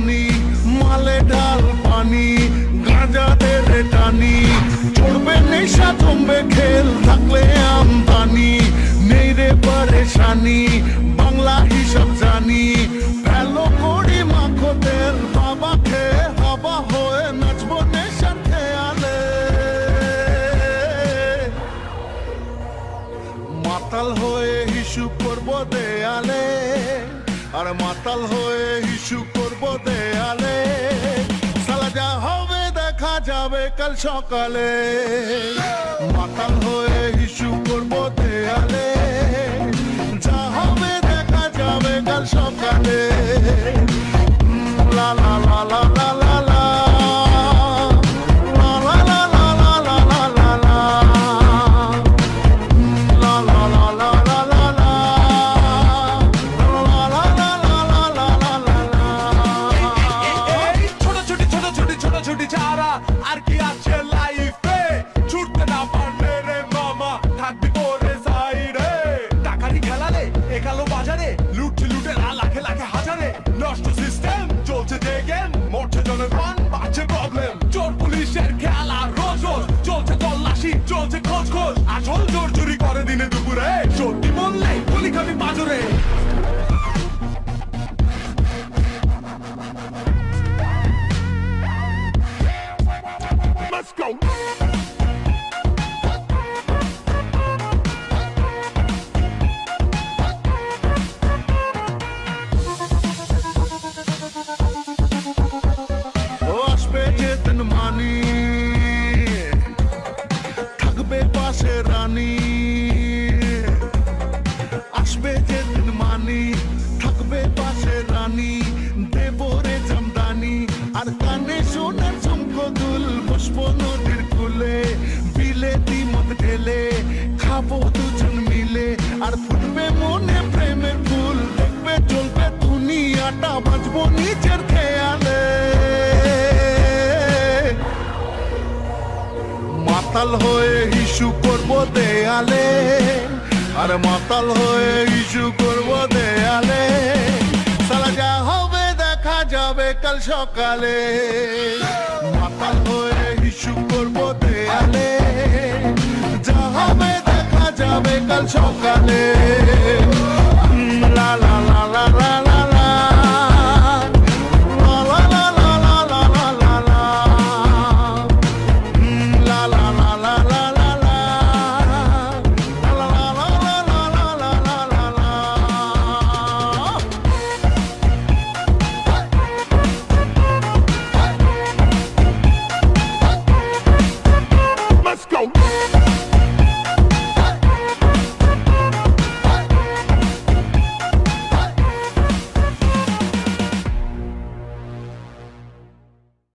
জানি মালে ঢাল পানি গাঁজা দে টানি চড়বে নেশা জমবে খেল থাকলে আমদানি নেই রে পরেশানি বাংলা হিসাব জানি ফেলো করি মাখো তেল বাবা খেয়ে হাবা হয়ে নাচবো নেশার খেয়ালে মাতাল হয়ে হিসু করবো দেয়ালে আর মাতাল হয়ে হিসু করবো দেয়ালে সালা যা হবে দেখা যাবে কাল সকালে মাতাল হয়ে হিসু করবো দেয়ালে যা হবে দেখা যাবে কাল সকালে লা লা লা লা লা লা লা আর কি আছে লাইফে ছুটতে না পারলে রে মামা থাকবি পরে সাইডে টাকারি খেলালে একালো বাজারে লুটছে লুটে লাখে লাখে হাজারে নষ্ট সিস্টেম চলছে যে গেম মরছে জনগণ বাড়ছে প্রবলেম চোর পুলিশের খেলা রোজ রোজ চলছে তল্লাশি চলছে খোঁজ খোঁজ আসল জোর চুরি করে দিনে দুপুরে সত্যি বললে গুলি খাবি পাজরে Let's go! আসবে যেদিন মানি থাকবে পাশে রানী আসবে যেদিন মানি থাকবে পাশে রানী দেবো রে জামদানি আর কানে সোনার চমকো দুল বসবো নদীর কুলে বিলেতি মদ ঢেলে খাবো দুজন মিলে আর ফুটবে মনে প্রেমের ফুল দেখবে চলবে দুনিয়াটা বাঁচবো নিজের খেয়ালে মাতাল হয়ে হিসু করবো দেয়ালে আর মাতাল হয়ে হিসু করবো দেয়ালে সালা যা হবে দেখা যাবে কাল সকালে মাতাল হয়ে হিসু করবো দেয়ালে যা হবে দেখা যাবে কাল সকালে